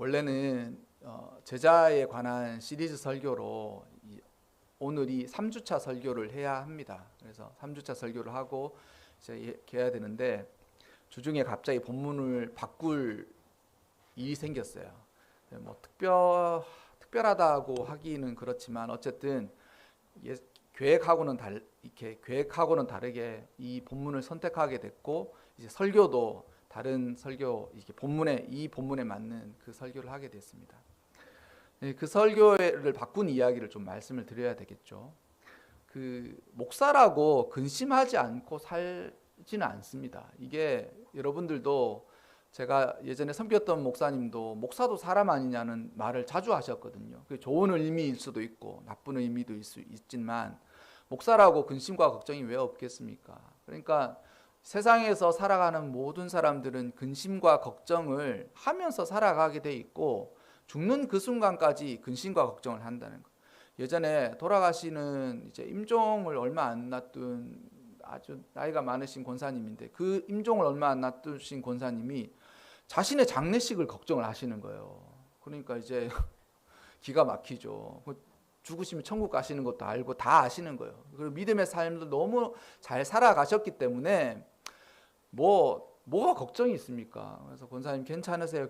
원래는 제자에 관한 시리즈 설교로 오늘이 3주차 설교를 해야 합니다. 그래서 3주차 설교를 하고 이제 해야 되는데 주중에 갑자기 본문을 바꿀 일이 생겼어요. 뭐 특별하다고 하기는 그렇지만 어쨌든 계획하고는 다르게 이 본문을 선택하게 됐고 이제 설교도 다른 설교 이 본문에 맞는 그 설교를 하게 됐습니다. 그 설교를 바꾼 이야기를 좀 말씀을 드려야 되겠죠. 그 목사라고 근심하지 않고 살지는 않습니다. 이게 여러분들도 제가 예전에 섬겼던 목사님도 목사도 사람 아니냐는 말을 자주 하셨거든요. 그게 좋은 의미일 수도 있고 나쁜 의미도 있지만 목사라고 근심과 걱정이 왜 없겠습니까? 그러니까 세상에서 살아가는 모든 사람들은 근심과 걱정을 하면서 살아가게 돼 있고 죽는 그 순간까지 근심과 걱정을 한다는 거. 예전에 돌아가시는 이제 임종을 얼마 안 놔둔 아주 나이가 많으신 권사님인데 그 임종을 얼마 안 놔두신 권사님이 자신의 장례식을 걱정을 하시는 거예요. 그러니까 이제 기가 막히죠. 죽으시면 천국 가시는 것도 알고 다 아시는 거예요. 그리고 믿음의 삶도 너무 잘 살아가셨기 때문에 뭐가 걱정이 있습니까? 그래서 권사님 괜찮으세요?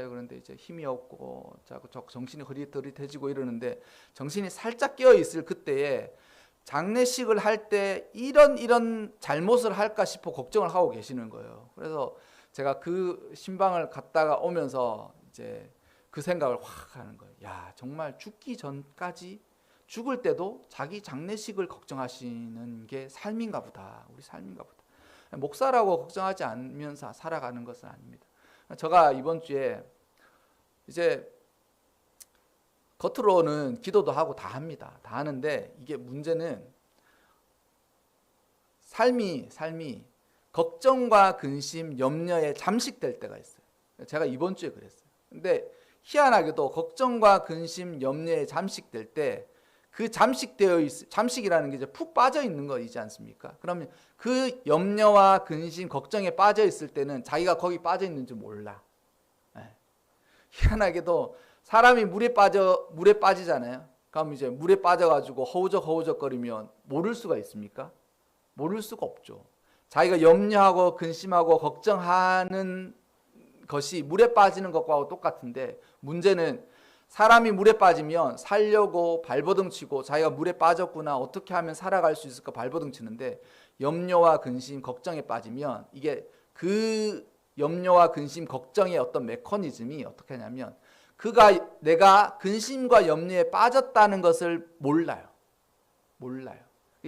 그런데 이제 힘이 없고 자꾸 정신이 흐릿흐릿해지고 이러는데 정신이 살짝 깨어 있을 그때에 장례식을 할 때 이런 잘못을 할까 싶어 걱정을 하고 계시는 거예요. 그래서 제가 그 신방을 갔다가 오면서 이제 그 생각을 확 하는 거예요. 야, 정말 죽기 전까지 죽을 때도 자기 장례식을 걱정하시는 게 삶인가 보다. 우리 삶인가 보다. 목사라고 걱정하지 않으면서 살아가는 것은 아닙니다. 제가 이번 주에 이제 겉으로는 기도도 하고 다 합니다. 다 하는데 이게 문제는 삶이 걱정과 근심, 염려에 잠식될 때가 있어요. 제가 이번 주에 그랬어요. 근데 희한하게도 걱정과 근심, 염려에 잠식될 때 그 잠식이라는 게 이제 푹 빠져 있는 거이지 않습니까? 그러면 그 염려와 근심, 걱정에 빠져 있을 때는 자기가 거기 빠져 있는지 몰라. 희한하게도 사람이 물에 빠지잖아요. 그럼 이제 물에 빠져가지고 허우적거리면 모를 수가 있습니까? 모를 수가 없죠. 자기가 염려하고 근심하고 걱정하는 것이 물에 빠지는 것과 똑같은데 문제는 사람이 물에 빠지면 살려고 발버둥 치고 자기가 물에 빠졌구나 어떻게 하면 살아갈 수 있을까 발버둥 치는데 염려와 근심, 걱정에 빠지면 이게 그 염려와 근심, 걱정의 어떤 메커니즘이 어떻게 하냐면 내가 근심과 염려에 빠졌다는 것을 몰라요.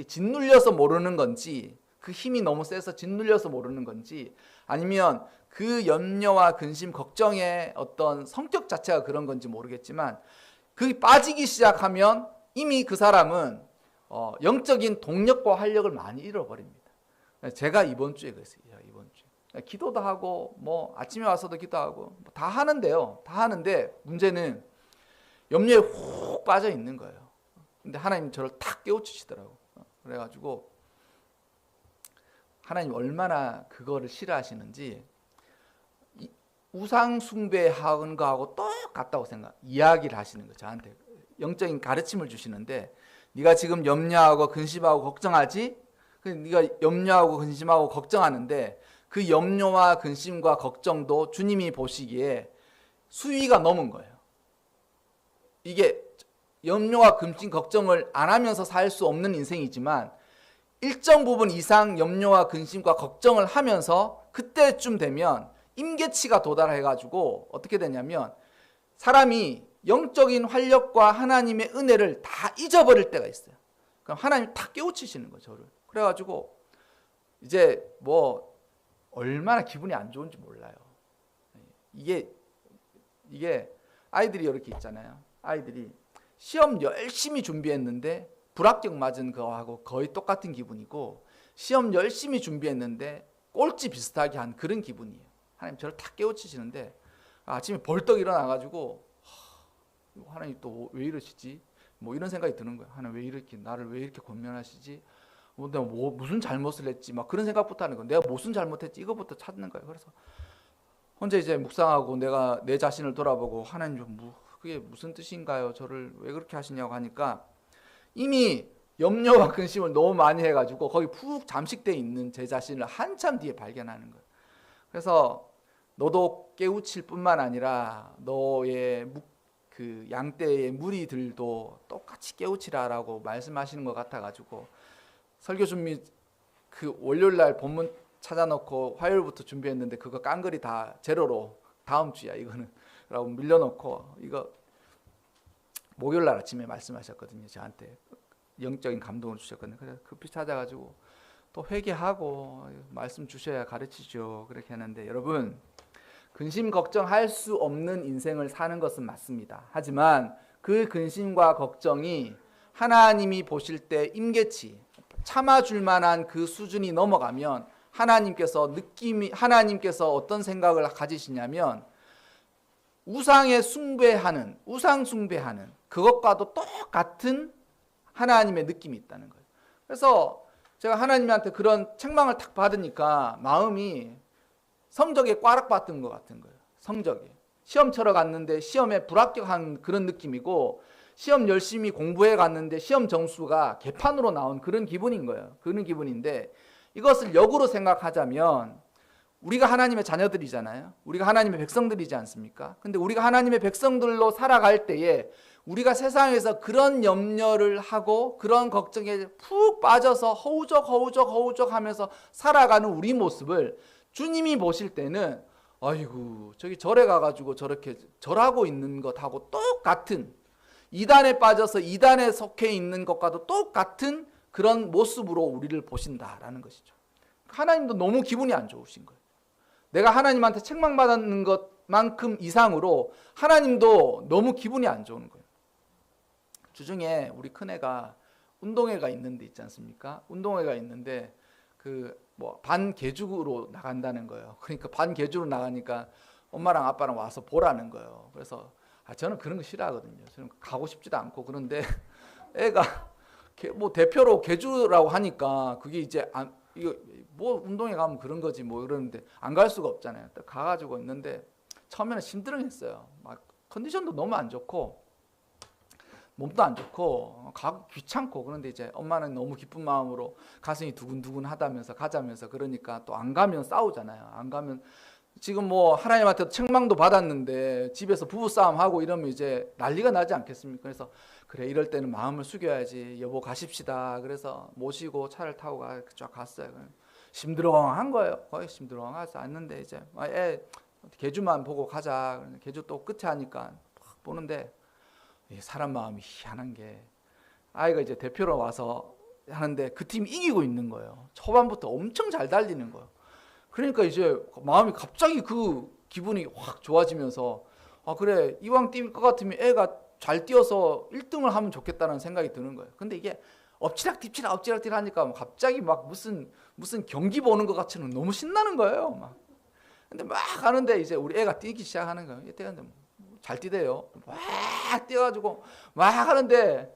짓눌려서 모르는 건지 그 힘이 너무 세서 짓눌려서 모르는 건지 아니면 그 염려와 근심, 걱정의 어떤 성격 자체가 그런 건지 모르겠지만 그게 빠지기 시작하면 이미 그 사람은 영적인 동력과 활력을 많이 잃어버립니다. 제가 이번 주에 그랬어요. 이번 주에 기도도 하고 뭐 아침에 와서도 기도하고 다 하는데요. 다 하는데 문제는 염려에 훅 빠져 있는 거예요. 근데 하나님 저를 탁 깨우치시더라고. 그래가지고 하나님 얼마나 그거를 싫어하시는지 우상 숭배하는 거하고 똑같다고 이야기를 하시는 거예요. 저한테 영적인 가르침을 주시는데 네가 지금 염려하고 근심하고 걱정하지? 네가 염려하고 근심하고 걱정하는데 그 염려와 근심과 걱정도 주님이 보시기에 수위가 넘은 거예요. 이게 염려와 근심 걱정을 안 하면서 살 수 없는 인생이지만 일정 부분 이상 염려와 근심과 걱정을 하면서 그때쯤 되면 임계치가 도달해가지고 어떻게 되냐면 사람이 영적인 활력과 하나님의 은혜를 다 잊어버릴 때가 있어요. 그럼 하나님이 탁 깨우치시는 거예요, 저를. 그래가지고 이제 뭐 얼마나 기분이 안 좋은지 몰라요. 이게 아이들이 이렇게 있잖아요. 아이들이 시험 열심히 준비했는데 불합격 맞은 거하고 거의 똑같은 기분이고 시험 열심히 준비했는데 꼴찌 비슷하게 한 그런 기분이에요. 하나님 저를 탁 깨우치시는데 아침에 벌떡 일어나가지고 하나님 또 왜 이러시지? 뭐 이런 생각이 드는 거예요. 하나님 나를 왜 이렇게 권면하시지? 내가 무슨 잘못을 했지? 막 그런 생각부터 하는 거예요. 내가 무슨 잘못했지? 이거부터 찾는 거예요. 그래서 혼자 이제 묵상하고 내가 내 자신을 돌아보고 하나님 그게 무슨 뜻인가요? 저를 왜 그렇게 하시냐고 하니까 이미 염려와 근심을 너무 많이 해가지고 거기 푹 잠식돼 있는 제 자신을 한참 뒤에 발견하는 거예요. 그래서 너도 깨우칠 뿐만 아니라 너의 그 양떼의 무리들도 똑같이 깨우치라라고 말씀하시는 것 같아가지고 설교 준비 그 월요일날 본문 찾아놓고 화요일부터 준비했는데 그거 깡그리 다 제로로 다음 주야 이거는 라고 밀려놓고 이거 목요일날 아침에 말씀하셨거든요. 저한테 영적인 감동을 주셨거든요. 그래서 급히 찾아가지고 또 회개하고 말씀 주셔야 가르치죠. 그렇게 하는데 여러분 근심 걱정할 수 없는 인생을 사는 것은 맞습니다. 하지만 그 근심과 걱정이 하나님이 보실 때 임계치 참아줄 만한 그 수준이 넘어가면 하나님께서 어떤 생각을 가지시냐면 우상 숭배하는 그것과도 똑같은 하나님의 느낌이 있다는 거예요. 그래서 제가 하나님한테 그런 책망을 탁 받으니까 마음이 성적에 꽈락 받은 것 같은 거예요. 성적에 시험 치러 갔는데 시험에 불합격한 그런 느낌이고 시험 열심히 공부해 갔는데 시험 점수가 개판으로 나온 그런 기분인 거예요. 그런 기분인데 이것을 역으로 생각하자면 우리가 하나님의 자녀들이잖아요. 우리가 하나님의 백성들이지 않습니까? 근데 우리가 하나님의 백성들로 살아갈 때에 우리가 세상에서 그런 염려를 하고 그런 걱정에 푹 빠져서 허우적 하면서 살아가는 우리 모습을 주님이 보실 때는 아이고 저기 절에 가가지고 저렇게 절하고 있는 것하고 똑같은 이단에 빠져서 이단에 속해 있는 것과도 똑같은 그런 모습으로 우리를 보신다라는 것이죠. 하나님도 너무 기분이 안 좋으신 거예요. 내가 하나님한테 책망받는 것만큼 이상으로 하나님도 너무 기분이 안 좋은 거예요. 주중에 우리 큰애가 운동회가 있는데 있지 않습니까? 운동회가 있는데 반개주로 나간다는 거예요. 그러니까 반개주로 나가니까 엄마랑 아빠랑 와서 보라는 거예요. 그래서 저는 그런 거 싫어하거든요. 저는 가고 싶지도 않고 그런데 애가 대표로 개주라고 하니까 그게 이제 이거 운동회 가면 그런 거지 그러는데 안 갈 수가 없잖아요. 딱 가가지고 있는데 처음에는 심드렁했어요. 막 컨디션도 너무 안 좋고 몸도 안 좋고 가기 귀찮고 그런데 이제 엄마는 너무 기쁜 마음으로 가슴이 두근두근 하다면서 가자면서 그러니까 또 안 가면 싸우잖아요. 안 가면 지금 하나님한테 책망도 받았는데 집에서 부부싸움하고 이러면 이제 난리가 나지 않겠습니까? 그래서 그래 이럴 때는 마음을 숙여야지 여보 가십시다. 그래서 모시고 차를 타고 쫙 갔어요. 심드렁한 거예요. 거의 심드렁해서 왔는데 이제 개주만 보고 가자. 개주 또 끝에 하니까 보는데 사람 마음이 희한한 게 아이가 이제 대표로 와서 하는데 그 팀이 이기고 있는 거예요. 초반부터 엄청 잘 달리는 거예요. 그러니까 이제 마음이 갑자기 그 기분이 확 좋아지면서 그래 이왕 뛸 것 같으면 애가 잘 뛰어서 1등을 하면 좋겠다는 생각이 드는 거예요. 근데 이게 엎치락뒤치락 하니까 갑자기 막 무슨 경기 보는 것 같이는 너무 신나는 거예요. 막. 근데 막 하는데 이제 우리 애가 뛰기 시작하는 거예요. 뛰는데 잘 뛰대요. 막 뛰어가지고 막 하는데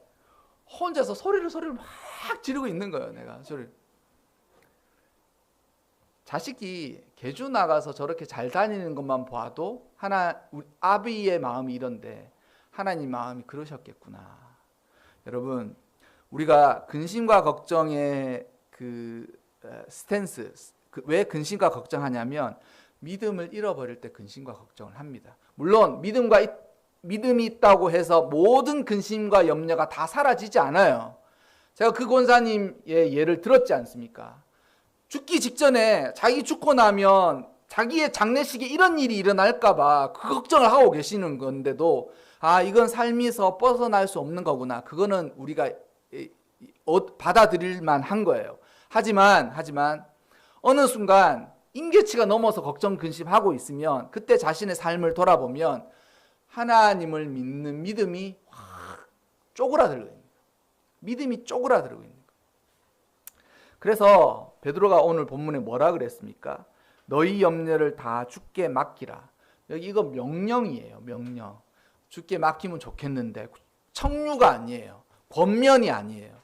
혼자서 소리를 막 지르고 있는 거예요. 내가 소리를. 자식이 개주 나가서 저렇게 잘 다니는 것만 봐도 우리 아비의 마음이 이런데 하나님 마음이 그러셨겠구나. 여러분 우리가 근심과 걱정의 그 스탠스 왜 근심과 걱정하냐면 믿음을 잃어버릴 때 근심과 걱정을 합니다. 물론 믿음이 있다고 해서 모든 근심과 염려가 다 사라지지 않아요. 제가 그 권사님의 예를 들었지 않습니까? 죽기 직전에 자기 죽고 나면 자기의 장례식에 이런 일이 일어날까봐 그 걱정을 하고 계시는 건데도 이건 삶에서 벗어날 수 없는 거구나. 그거는 우리가 받아들일 만한 거예요. 하지만 어느 순간 임계치가 넘어서 걱정 근심하고 있으면 그때 자신의 삶을 돌아보면 하나님을 믿는 믿음이 확 쪼그라들고 있는 거예요. 믿음이 쪼그라들고 있는 거예요. 그래서 베드로가 오늘 본문에 뭐라 그랬습니까? 너희 염려를 다 주께 맡기라. 여기 이거 명령이에요. 명령. 주께 맡기면 좋겠는데 청유가 아니에요. 권면이 아니에요.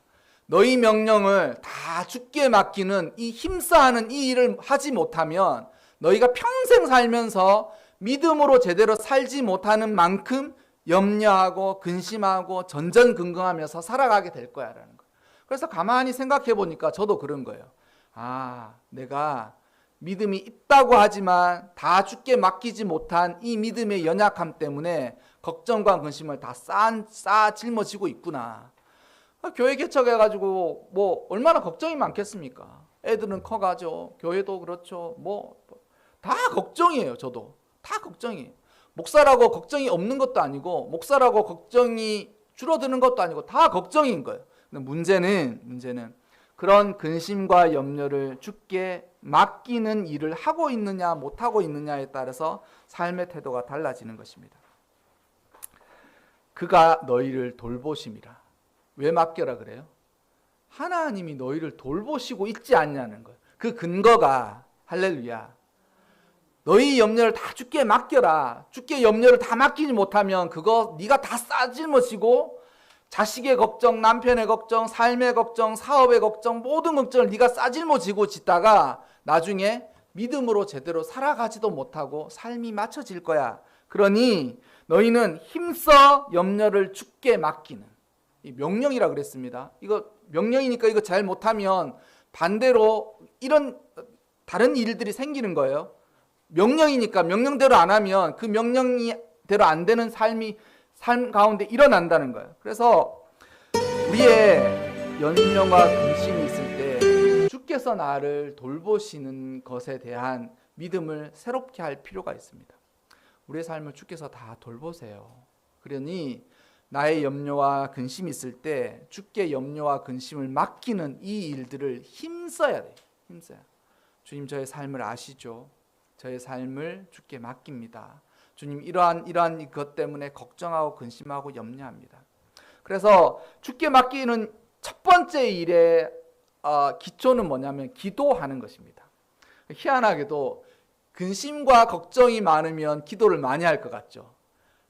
너희 명령을 다 주께 맡기는 이 힘싸하는 이 일을 하지 못하면 너희가 평생 살면서 믿음으로 제대로 살지 못하는 만큼 염려하고 근심하고 전전긍긍하면서 살아가게 될 거야라는 거예요. 그래서 가만히 생각해 보니까 저도 그런 거예요. 아, 내가 믿음이 있다고 하지만 다 주께 맡기지 못한 이 믿음의 연약함 때문에 걱정과 근심을 다 짊어지고 있구나. 교회 개척해가지고 뭐 얼마나 걱정이 많겠습니까? 애들은 커가죠. 교회도 그렇죠. 뭐 다 걱정이에요. 저도 다 걱정이에요. 목사라고 걱정이 없는 것도 아니고 목사라고 걱정이 줄어드는 것도 아니고 다 걱정인 거예요. 근데 문제는 그런 근심과 염려를 주께 맡기는 일을 하고 있느냐 못하고 있느냐에 따라서 삶의 태도가 달라지는 것입니다. 그가 너희를 돌보심이라. 왜 맡겨라 그래요? 하나님이 너희를 돌보시고 있지 않냐는 거예요. 그 근거가 할렐루야. 너희 염려를 다 주께 맡겨라. 주께 염려를 다 맡기지 못하면 그거 네가 다 싸질머지고 자식의 걱정, 남편의 걱정, 삶의 걱정, 사업의 걱정, 모든 걱정을 네가 싸질머지고 짓다가 나중에 믿음으로 제대로 살아가지도 못하고 삶이 맞춰질 거야. 그러니 너희는 힘써 염려를 주께 맡기는, 이 명령이라 그랬습니다. 이거 명령이니까 이거 잘 못하면 반대로 이런 다른 일들이 생기는 거예요. 명령이니까 명령대로 안 하면 그 명령대로 안 되는 삶 가운데 일어난다는 거예요. 그래서 우리의 연명과 근심이 있을 때 주께서 나를 돌보시는 것에 대한 믿음을 새롭게 할 필요가 있습니다. 우리의 삶을 주께서 다 돌보세요. 그러니 나의 염려와 근심이 있을 때 주께 염려와 근심을 맡기는 이 일들을 힘써야 돼요. 힘써야. 주님, 저의 삶을 아시죠? 저의 삶을 주께 맡깁니다. 주님, 이러한 것 때문에 걱정하고 근심하고 염려합니다. 그래서 주께 맡기는 첫 번째 일의 기초는 뭐냐면 기도하는 것입니다. 희한하게도 근심과 걱정이 많으면 기도를 많이 할 것 같죠?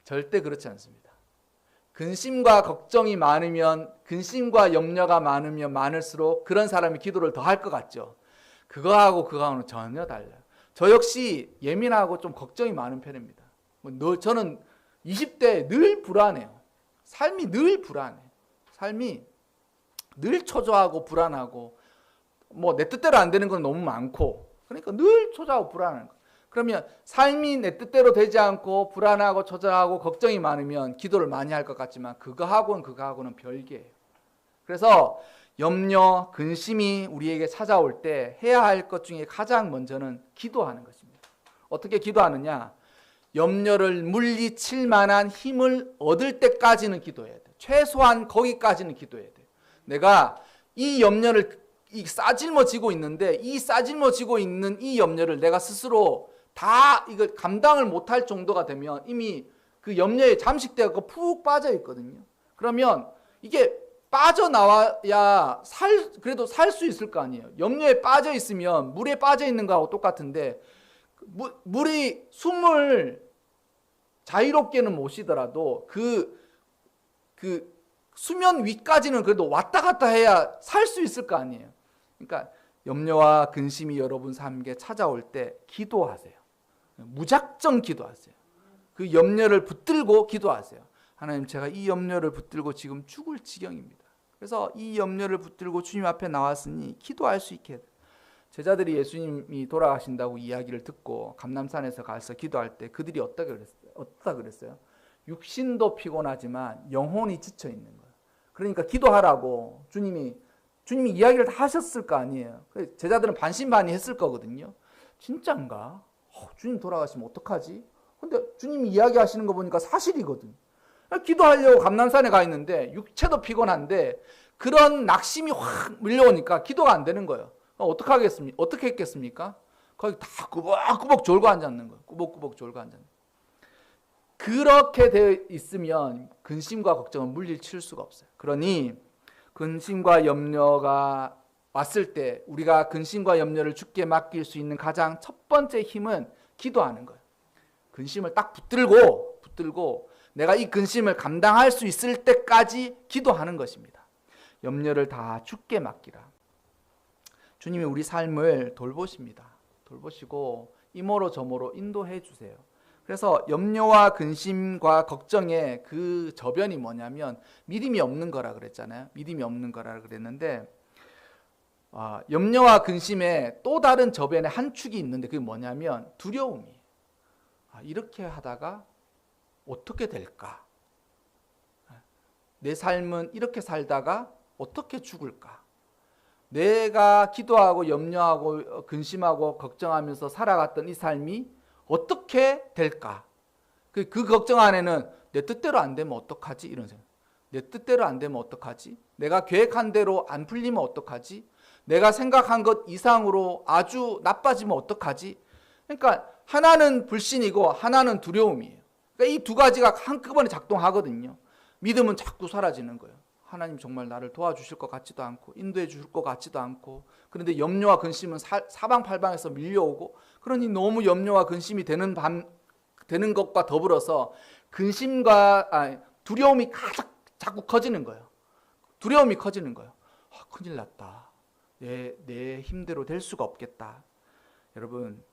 절대 그렇지 않습니다. 근심과 걱정이 많으면, 근심과 염려가 많으면 많을수록 그런 사람이 기도를 더 할 것 같죠? 그거하고는 전혀 달라요. 저 역시 예민하고 좀 걱정이 많은 편입니다. 저는 20대에 늘 불안해요. 삶이 늘 불안해. 삶이 늘 초조하고 불안하고 뭐 내 뜻대로 안 되는 건 너무 많고, 그러니까 늘 초조하고 불안한 거. 그러면 삶이 내 뜻대로 되지 않고 불안하고 초조하고 걱정이 많으면 기도를 많이 할 것 같지만 그거하고는 별개예요. 그래서 염려, 근심이 우리에게 찾아올 때 해야 할 것 중에 가장 먼저는 기도하는 것입니다. 어떻게 기도하느냐? 염려를 물리칠 만한 힘을 얻을 때까지는 기도해야 돼요. 최소한 거기까지는 기도해야 돼요. 내가 이 염려를 싸질머지고 있는데 이 싸질머지고 있는 이 염려를 내가 스스로 다 이걸 감당을 못할 정도가 되면 이미 그 염려에 잠식되어 푹 빠져 있거든요. 그러면 이게 빠져나와야 그래도 살 수 있을 거 아니에요. 염려에 빠져 있으면 물에 빠져 있는 거하고 똑같은데 물이 숨을 자유롭게는 못 쉬더라도 그 수면 위까지는 그래도 왔다 갔다 해야 살 수 있을 거 아니에요. 그러니까 염려와 근심이 여러분 삶에 찾아올 때 기도하세요. 무작정 기도하세요. 그 염려를 붙들고 기도하세요. 하나님, 제가 이 염려를 붙들고 지금 죽을 지경입니다. 그래서 이 염려를 붙들고 주님 앞에 나왔으니 기도할 수 있게 해요. 제자들이 예수님이 돌아가신다고 이야기를 듣고 감람산에서 가서 기도할 때 그들이 어떻다 그랬어요? 육신도 피곤하지만 영혼이 지쳐 있는 거예요. 그러니까 기도하라고 주님이 이야기를 다 하셨을 거 아니에요. 제자들은 반신반의했을 거거든요. 진짠가? 주님 돌아가시면 어떡하지? 근데 주님이 이야기하시는 거 보니까 사실이거든. 기도하려고 감람산에 가 있는데 육체도 피곤한데 그런 낙심이 확 밀려오니까 기도가 안 되는 거예요. 어떻게 했겠습니까? 거기 다 꾸벅꾸벅 졸고 앉았는 거예요. 꾸벅꾸벅 졸고 앉았는 거예요. 그렇게 되어 있으면 근심과 걱정은 물리칠 수가 없어요. 그러니 근심과 염려가 왔을 때 우리가 근심과 염려를 주께 맡길 수 있는 가장 첫 번째 힘은 기도하는 거예요. 근심을 딱 붙들고 내가 이 근심을 감당할 수 있을 때까지 기도하는 것입니다. 염려를 다 주께 맡기라. 주님이 우리 삶을 돌보십니다. 돌보시고 이모로 저모로 인도해 주세요. 그래서 염려와 근심과 걱정의 그 저변이 뭐냐면 믿음이 없는 거라 그랬잖아요. 믿음이 없는 거라 그랬는데 염려와 근심의 또 다른 저변의 한 축이 있는데 그게 뭐냐면 두려움이에요. 이렇게 하다가 어떻게 될까? 내 삶은 이렇게 살다가 어떻게 죽을까? 내가 기도하고 염려하고 근심하고 걱정하면서 살아갔던 이 삶이 어떻게 될까? 그 걱정 안에는 내 뜻대로 안 되면 어떡하지? 이런 생각. 내 뜻대로 안 되면 어떡하지? 내가 계획한 대로 안 풀리면 어떡하지? 내가 생각한 것 이상으로 아주 나빠지면 어떡하지? 그러니까 하나는 불신이고 하나는 두려움이에요. 그러니까 이 두 가지가 한꺼번에 작동하거든요. 믿음은 자꾸 사라지는 거예요. 하나님 정말 나를 도와주실 것 같지도 않고 인도해 주실 것 같지도 않고, 그런데 염려와 근심은 사방팔방에서 밀려오고, 그러니 너무 염려와 근심이 되는 것과 더불어서 두려움이 자꾸 커지는 거예요. 두려움이 커지는 거예요. 큰일 났다. 내 힘대로 될 수가 없겠다. 여러분,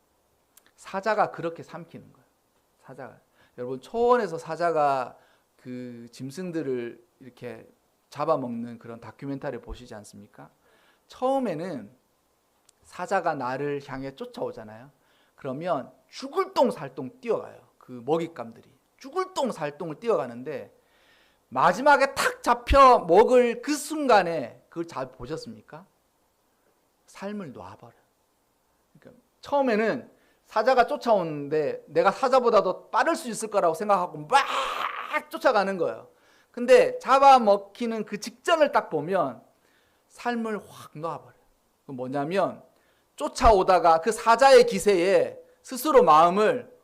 사자가 그렇게 삼키는 거예요. 여러분, 초원에서 사자가 그 짐승들을 이렇게 잡아먹는 그런 다큐멘터리 보시지 않습니까? 처음에는 사자가 나를 향해 쫓아오잖아요. 그러면 죽을 똥살똥 뛰어가요. 그 먹잇감들이 죽을 똥살똥을 뛰어가는데 마지막에 탁 잡혀 먹을 그 순간에 그걸 잘 보셨습니까? 삶을 놔버려. 그러니까 처음에는 사자가 쫓아오는데 내가 사자보다도 빠를 수 있을 거라고 생각하고 막 쫓아가는 거예요. 근데 잡아먹히는 그 직전을 딱 보면 삶을 확 놔버려요. 뭐냐면 쫓아오다가 그 사자의 기세에 스스로 마음을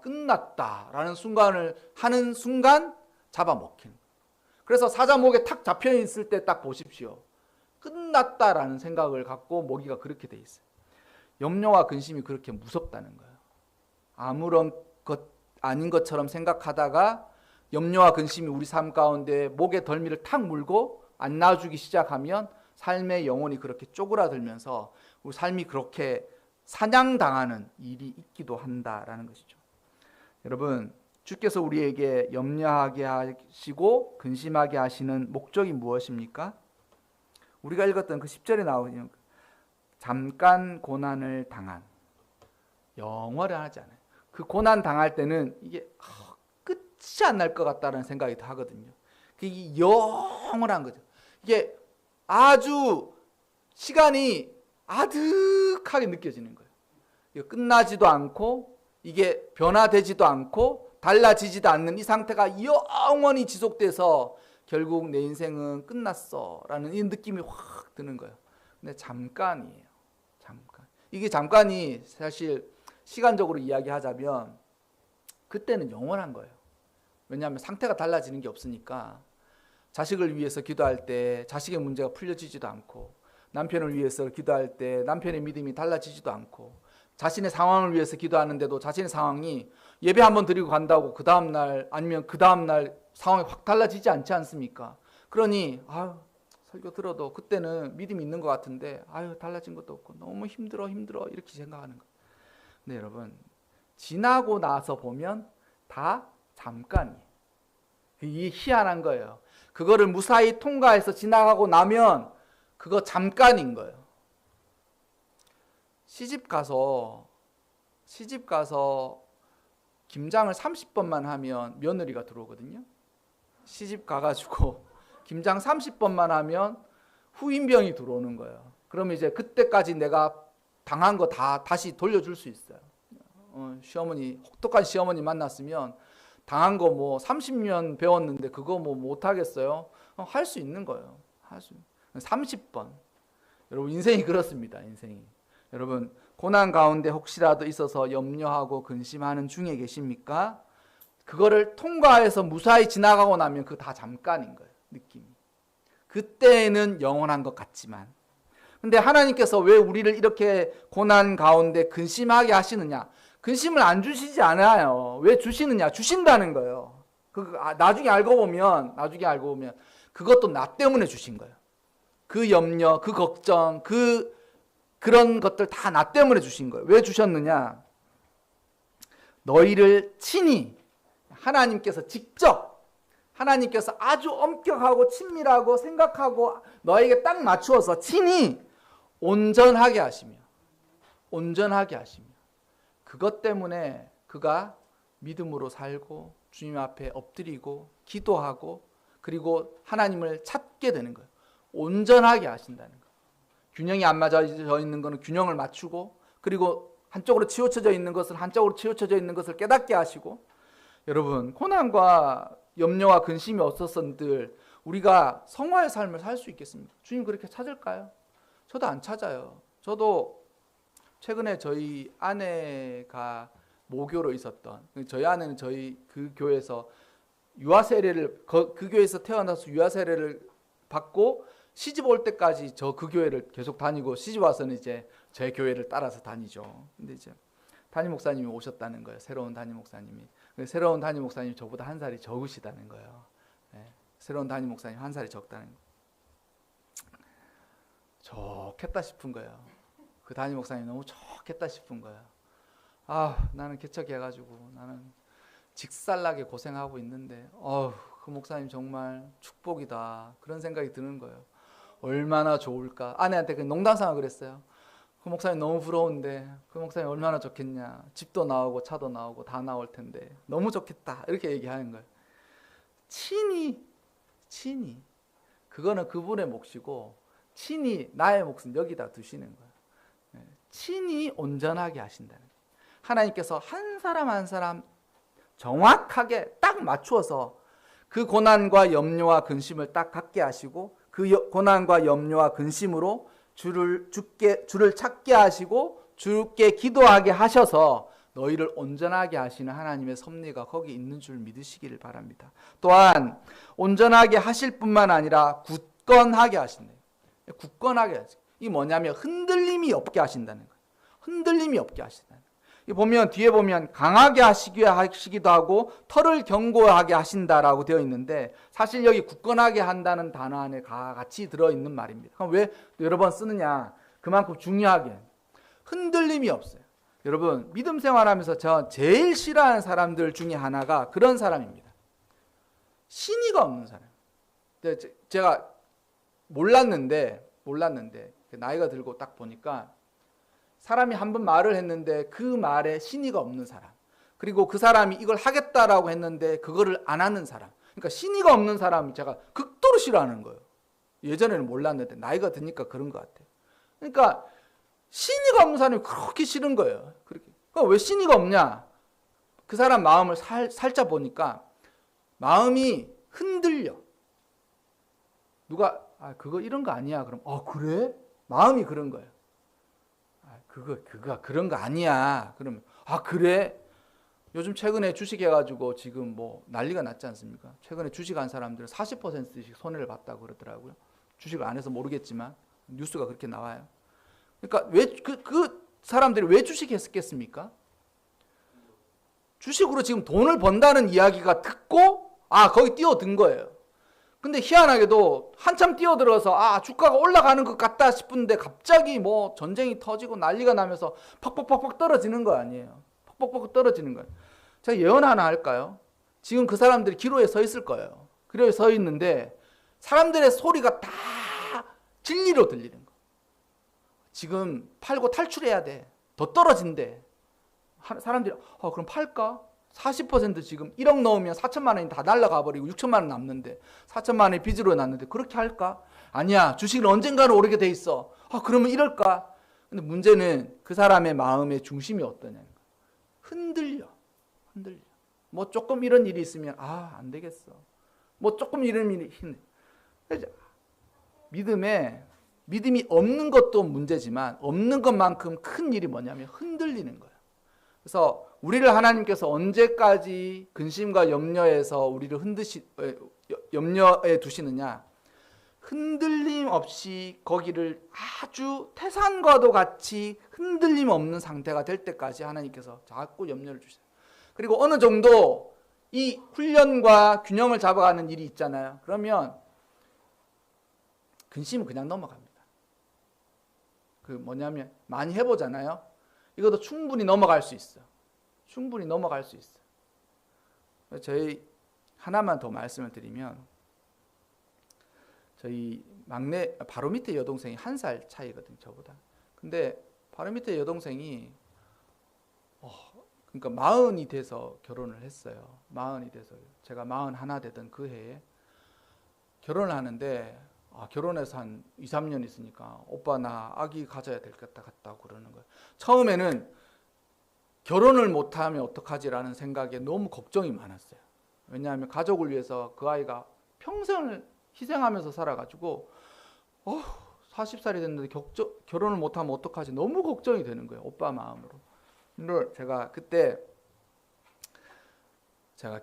끝났다라는 하는 순간 잡아먹히는 거예요. 그래서 사자 목에 탁 잡혀있을 때 딱 보십시오. 끝났다라는 생각을 갖고 먹이가 그렇게 돼 있어요. 염려와 근심이 그렇게 무섭다는 거예요. 아무런 것 아닌 것처럼 생각하다가 염려와 근심이 우리 삶 가운데 목에 덜미를 탁 물고 안 놔주기 시작하면 삶의 영혼이 그렇게 쪼그라들면서 우리 삶이 그렇게 사냥당하는 일이 있기도 한다라는 것이죠. 여러분, 주께서 우리에게 염려하게 하시고 근심하게 하시는 목적이 무엇입니까? 우리가 읽었던 그 10절에 나오는 잠깐 고난을 당한, 영원히 하지 않아요. 그 고난 당할 때는 이게 끝이 안 날 것 같다는 생각이 하거든요. 그게 영원한 거죠. 이게 아주 시간이 아득하게 느껴지는 거예요. 이게 끝나지도 않고 이게 변화되지도 않고 달라지지도 않는 이 상태가 영원히 지속돼서 결국 내 인생은 끝났어 라는 이 느낌이 확 드는 거예요. 근데 잠깐이에요. 잠깐. 이게 잠깐이 사실 시간적으로 이야기하자면 그때는 영원한 거예요. 왜냐하면 상태가 달라지는 게 없으니까. 자식을 위해서 기도할 때 자식의 문제가 풀려지지도 않고, 남편을 위해서 기도할 때 남편의 믿음이 달라지지도 않고, 자신의 상황을 위해서 기도하는데도 자신의 상황이 예배 한번 드리고 간다고 그 다음날 아니면 그 다음날 상황이 확 달라지지 않지 않습니까? 그러니 설교 들어도 그때는 믿음이 있는 것 같은데 달라진 것도 없고 너무 힘들어 이렇게 생각하는 거예요. 근데 여러분, 지나고 나서 보면 다 잠깐이에요. 이게 희한한 거예요. 그거를 무사히 통과해서 지나가고 나면 그거 잠깐인 거예요. 시집 가서 김장을 30번만 하면 며느리가 들어오거든요. 시집 가가지고 김장 30번만 하면 후임병이 들어오는 거예요. 그러면 이제 그때까지 내가 당한 거 다 다시 돌려줄 수 있어요. 시어머니, 혹독한 시어머니 만났으면 당한 거 30년 배웠는데 그거 못하겠어요? 할 수 있는 거예요. 30번. 여러분, 인생이 그렇습니다. 인생이. 여러분, 고난 가운데 혹시라도 있어서 염려하고 근심하는 중에 계십니까? 그거를 통과해서 무사히 지나가고 나면 그거 다 잠깐인 거예요. 느낌이. 그때는 영원한 것 같지만. 근데 하나님께서 왜 우리를 이렇게 고난 가운데 근심하게 하시느냐? 근심을 안 주시지 않아요. 왜 주시느냐? 주신다는 거예요. 나중에 알고 보면 그것도 나 때문에 주신 거예요. 그 염려, 그 걱정, 그 그런 것들 다 나 때문에 주신 거예요. 왜 주셨느냐? 너희를 친히 하나님께서 직접, 하나님께서 아주 엄격하고 친밀하고 생각하고 너에게 딱 맞추어서 친히 온전하게 하시며 그것 때문에 그가 믿음으로 살고 주님 앞에 엎드리고 기도하고 그리고 하나님을 찾게 되는 거예요. 온전하게 하신다는 거예요. 균형이 안 맞아져 있는 것은 균형을 맞추고, 그리고 한쪽으로 치우쳐져 있는 것을 한쪽으로 치우쳐져 있는 것을 깨닫게 하시고. 여러분, 고난과 염려와 근심이 없었은들 우리가 성화의 삶을 살 수 있겠습니까? 주님 그렇게 찾을까요? 저도 안 찾아요. 저도 최근에 저희 아내가 모교로 있었던, 저희 아내는 저희 그 교회에서 유아 세례를, 그 교회에서 태어나서 유아 세례를 받고 시집 올 때까지 저 그 교회를 계속 다니고, 시집 와서는 이제 제 교회를 따라서 다니죠. 근데 이제 담임 목사님이 오셨다는 거예요. 새로운 담임 목사님이. 새로운 담임 목사님이 저보다 한 살이 적으시다는 거예요. 네. 새로운 담임 목사님 한 살이 적다는 거. 좋겠다 싶은 거예요. 그 담임 목사님 너무 좋겠다 싶은 거예요. 나는 개척해가지고 나는 직살나게 고생하고 있는데 그 목사님 정말 축복이다, 그런 생각이 드는 거예요. 얼마나 좋을까. 아내한테 농담삼아 그랬어요. 그 목사님 너무 부러운데 그 목사님 얼마나 좋겠냐. 집도 나오고 차도 나오고 다 나올 텐데 너무 좋겠다, 이렇게 얘기하는 거예요. 친히 그거는 그분의 몫이고, 친히 나의 몫은 여기다 두시는 거예요. 친히 온전하게 하신다는 거예요. 하나님께서 한 사람 한 사람 정확하게 딱 맞추어서 그 고난과 염려와 근심을 딱 갖게 하시고, 그 고난과 염려와 근심으로 주를 찾게 하시고 주께 기도하게 하셔서 너희를 온전하게 하시는 하나님의 섭리가 거기 있는 줄 믿으시기를 바랍니다. 또한 온전하게 하실 뿐만 아니라 굳건하게 하신다. 굳건하게 하신다. 이게 뭐냐면 흔들림이 없게 하신다는 거예요. 흔들림이 없게 하신다는 거예요. 보면 뒤에 보면 강하게 하시기도 하고 털을 견고하게 하신다라고 되어 있는데, 사실 여기 굳건하게 한다는 단어 안에 같이 들어있는 말입니다. 그럼 왜 여러 번 쓰느냐? 그만큼 중요하게 흔들림이 없어요. 여러분, 믿음 생활하면서 저 제일 싫어하는 사람들 중에 하나가 그런 사람입니다. 신의가 없는 사람. 제가 몰랐는데 나이가 들고 딱 보니까 사람이 한번 말을 했는데 그 말에 신의가 없는 사람, 그리고 그 사람이 이걸 하겠다라고 했는데 그거를 안 하는 사람, 그러니까 신의가 없는 사람 제가 극도로 싫어하는 거예요. 예전에는 몰랐는데 나이가 드니까 그런 것 같아요. 그러니까 신의가 없는 사람이 그렇게 싫은 거예요. 그러니까 왜 신의가 없냐? 그 사람 마음을 살짝 보니까 마음이 흔들려. 누가 그거 이런 거 아니야? 그럼 그래? 마음이 그런 거예요. 그거 그런 거 아니야. 그러면 그래? 요즘 최근에 주식해가지고 지금 뭐 난리가 났지 않습니까? 최근에 주식한 사람들은 40%씩 손해를 봤다고 그러더라고요. 주식을 안 해서 모르겠지만 뉴스가 그렇게 나와요. 그러니까 왜 그 사람들이 왜 주식했겠습니까? 주식으로 지금 돈을 번다는 이야기가 듣고 거기 뛰어든 거예요. 근데 희한하게도 한참 뛰어들어서 주가가 올라가는 것 같다 싶은데 갑자기 뭐 전쟁이 터지고 난리가 나면서 팍팍팍팍 떨어지는 거 아니에요. 팍팍팍 떨어지는 거예요. 제가 예언 하나 할까요? 지금 그 사람들이 기로에 서 있을 거예요. 기로에 서 있는데 사람들의 소리가 다 진리로 들리는 거예요. 지금 팔고 탈출해야 돼. 더 떨어진대. 사람들이 그럼 팔까? 40% 지금 1억 넣으면 4천만 원이 다 날아가 버리고 6천만 원 남는데 4천만 원이 빚으로 났는데 그렇게 할까? 아니야. 주식은 언젠가는 오르게 돼 있어. 그러면 이럴까? 근데 문제는 그 사람의 마음의 중심이 어떠냐는 거야. 흔들려. 뭐 조금 이런 일이 있으면 안 되겠어. 뭐 조금 이런 일이 믿음이 없는 것도 문제지만 없는 것만큼 큰 일이 뭐냐면 흔들리는 거예요. 그래서 우리를 하나님께서 언제까지 근심과 염려에서 우리를 염려에 두시느냐? 흔들림 없이 거기를 아주 태산과도 같이 흔들림 없는 상태가 될 때까지 하나님께서 자꾸 염려를 주세요. 그리고 어느 정도 이 훈련과 균형을 잡아가는 일이 있잖아요. 그러면 근심은 그냥 넘어갑니다. 그 뭐냐면 많이 해보잖아요. 이것도 충분히 넘어갈 수 있어. 충분히 넘어갈 수 있어. 저희 하나만 더 말씀을 드리면, 저희 막내 바로 밑에 여동생이 1살 차이거든요, 저보다. 근데 바로 밑에 여동생이 그러니까 40이 돼서 결혼을 했어요. 40이 돼서 제가 41 되던 그 해에 결혼을 하는데, 결혼해서 한 2, 3년 있으니까 오빠 나 아기 가져야 될 것 같다고 그러는 거예요. 처음에는 결혼을 못하면 어떡하지라는 생각에 너무 걱정이 많았어요. 왜냐하면 가족을 위해서 그 아이가 평생을 희생하면서 살아가지고 40살이 됐는데 결혼을 못하면 어떡하지, 너무 걱정이 되는 거예요. 오빠 마음으로. 그래서 제가 그때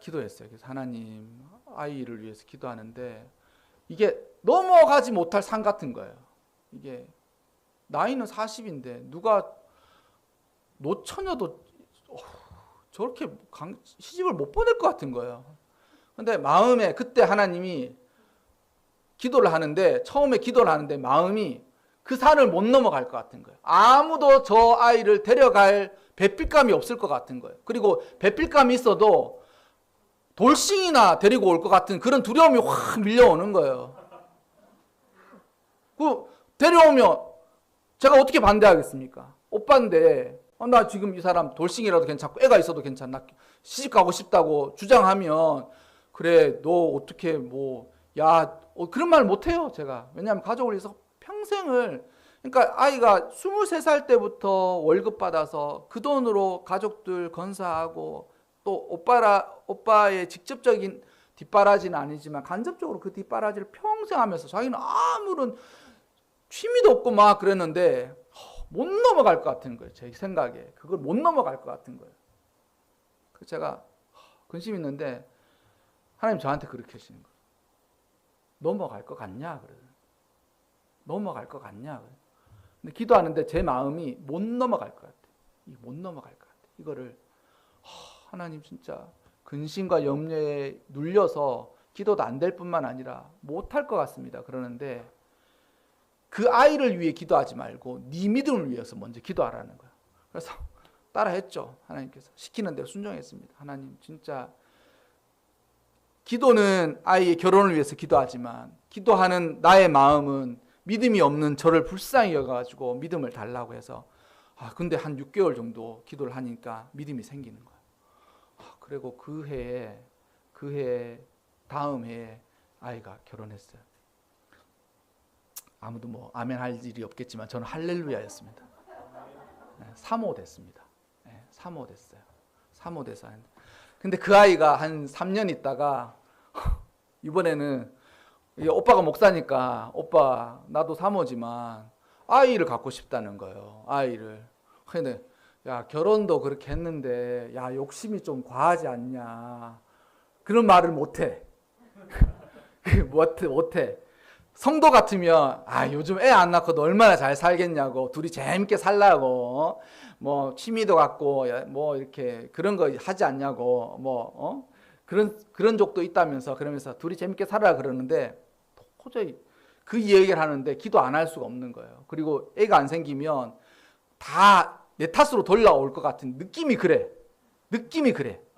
기도했어요. 그래서 하나님, 아이를 위해서 기도하는데 이게 넘어가지 못할 산 같은 거예요. 이게 나이는 40인데 누가 노처녀도 저렇게 시집을 못 보낼 것 같은 거예요. 근데 마음에 그때 하나님이 기도를 하는데, 처음에 기도를 하는데 마음이 그 산을 못 넘어갈 것 같은 거예요. 아무도 저 아이를 데려갈 배필감이 없을 것 같은 거예요. 그리고 배필감이 있어도 돌싱이나 데리고 올 것 같은 그런 두려움이 확 밀려오는 거예요. 그 데려오면 제가 어떻게 반대하겠습니까? 오빠인데 나 지금 이 사람 돌싱이라도 괜찮고 애가 있어도 괜찮나, 시집 가고 싶다고 주장하면, 그래 너 어떻게 그런 말 못해요 제가. 왜냐하면 가족을 위해서 평생을, 그러니까 아이가 23살 때부터 월급 받아서 그 돈으로 가족들 건사하고, 또 오빠의 직접적인 뒷바라지는 아니지만 간접적으로 그 뒷바라지를 평생 하면서 자기는 아무런 취미도 없고 막 그랬는데 못 넘어갈 것 같은 거예요. 제 생각에 그걸 못 넘어갈 것 같은 거예요. 그래서 제가 근심이 있는데 하나님 저한테 그렇게 하시는 거예요. 넘어갈 것 같냐? 그래요. 넘어갈 것 같냐? 그래요. 근데 기도하는데 제 마음이 못 넘어갈 것 같아. 못 넘어갈 것 같아. 이거를 하나님 진짜 근심과 염려에 눌려서 기도도 안 될 뿐만 아니라 못할 것 같습니다. 그러는데 그 아이를 위해 기도하지 말고 네 믿음을 위해서 먼저 기도하라는 거야. 그래서 따라했죠. 하나님께서 시키는 대로 순종했습니다. 하나님 진짜 기도는 아이의 결혼을 위해서 기도하지만 기도하는 나의 마음은 믿음이 없는 저를 불쌍히 여겨가지고 믿음을 달라고 해서 근데 한 6개월 정도 기도를 하니까 믿음이 생기는 거야. 그리고 그 해 다음 해에 아이가 결혼했어요. 아무도 아멘 할 일이 없겠지만 저는 할렐루야였습니다. 3호 됐습니다. 3호 됐어요. 3호 돼서. 근데 그 아이가 한 3년 있다가 이번에는 오빠가 목사니까 오빠 나도 3호지만 아이를 갖고 싶다는 거예요. 아이를. 근데 야 결혼도 그렇게 했는데 야 욕심이 좀 과하지 않냐, 그런 말을 못해. 못해. 성도 같으면 요즘 애 안 낳고도 얼마나 잘 살겠냐고, 둘이 재밌게 살라고 취미도 갖고 이렇게 그런 거 하지 않냐고 그런 적도 있다면서, 그러면서 둘이 재밌게 살아 그러는데 도저히 그 얘기를 하는데 기도 안 할 수가 없는 거예요. 그리고 애가 안 생기면 다 내 탓으로 돌아올 것 같은 느낌이 그래.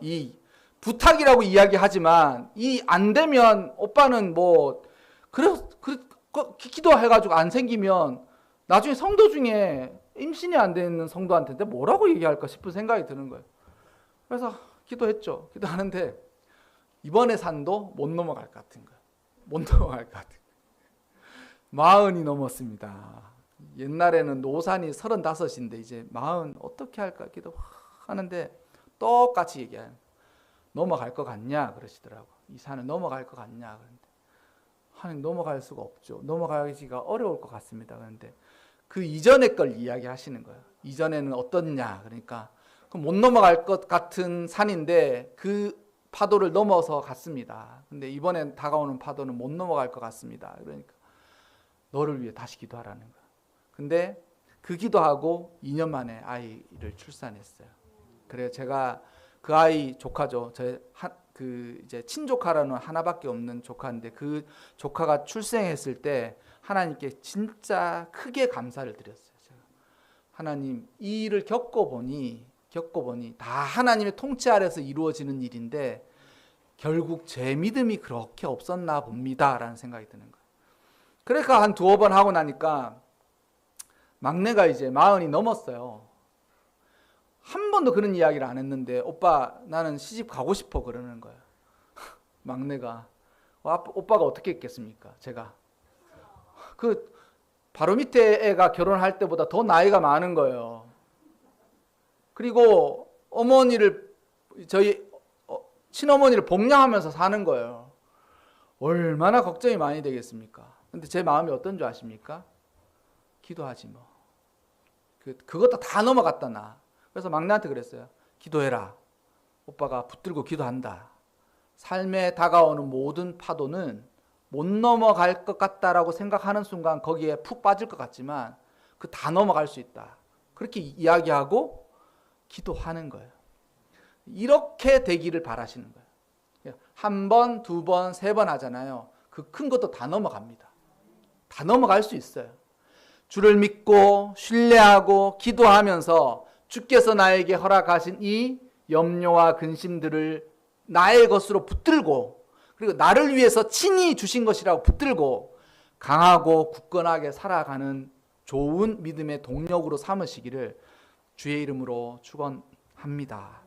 이 부탁이라고 이야기하지만 이 안 되면 오빠는 기도해가지고 안 생기면 나중에 성도 중에 임신이 안 되는 성도한테 뭐라고 얘기할까 싶은 생각이 드는 거예요. 그래서 기도했죠. 기도하는데 이번에 산도 못 넘어갈 것 같은 거예요. 못 넘어갈 것 같은 거예요. 40이 넘었습니다. 옛날에는 노산이 35인데 이제 40 어떻게 할까 기도하는데 똑같이 얘기해요. 넘어갈 것 같냐 그러시더라고. 이 산을 넘어갈 것 같냐. 그런데 하나님 넘어갈 수가 없죠. 넘어가기가 어려울 것 같습니다. 그런데 그 이전의 걸 이야기하시는 거예요. 이전에는 어떻냐. 그러니까 못 넘어갈 것 같은 산인데 그 파도를 넘어서 갔습니다. 근데 이번에 다가오는 파도는 못 넘어갈 것 같습니다. 그러니까 너를 위해 다시 기도하라는 거예요. 근데 그 기도하고 2년 만에 아이를 출산했어요. 그래서 제가 그 아이 조카죠. 이제 친조카라는 하나밖에 없는 조카인데 그 조카가 출생했을 때 하나님께 진짜 크게 감사를 드렸어요. 제가. 하나님 이 일을 겪어보니 다 하나님의 통치 아래서 이루어지는 일인데 결국 제 믿음이 그렇게 없었나 봅니다라는 생각이 드는 거예요. 그러니까 한 두어 번 하고 나니까 막내가 이제 40이 넘었어요. 한 번도 그런 이야기를 안 했는데 오빠 나는 시집 가고 싶어 그러는 거예요. 막내가. 오빠가 어떻게 했겠습니까? 제가. 그 바로 밑에 애가 결혼할 때보다 더 나이가 많은 거예요. 그리고 어머니를 저희 친어머니를 복양하면서 사는 거예요. 얼마나 걱정이 많이 되겠습니까? 근데 제 마음이 어떤 줄 아십니까? 기도하지 뭐. 그것도 다 넘어갔다 나. 그래서 막내한테 그랬어요. 기도해라. 오빠가 붙들고 기도한다. 삶에 다가오는 모든 파도는 못 넘어갈 것 같다라고 생각하는 순간 거기에 푹 빠질 것 같지만 그 다 넘어갈 수 있다. 그렇게 이야기하고 기도하는 거예요. 이렇게 되기를 바라시는 거예요. 한 번, 두 번, 세 번 하잖아요. 그 큰 것도 다 넘어갑니다. 다 넘어갈 수 있어요. 주를 믿고 신뢰하고 기도하면서 주께서 나에게 허락하신 이 염려와 근심들을 나의 것으로 붙들고 그리고 나를 위해서 친히 주신 것이라고 붙들고 강하고 굳건하게 살아가는 좋은 믿음의 동력으로 삼으시기를 주의 이름으로 축원합니다.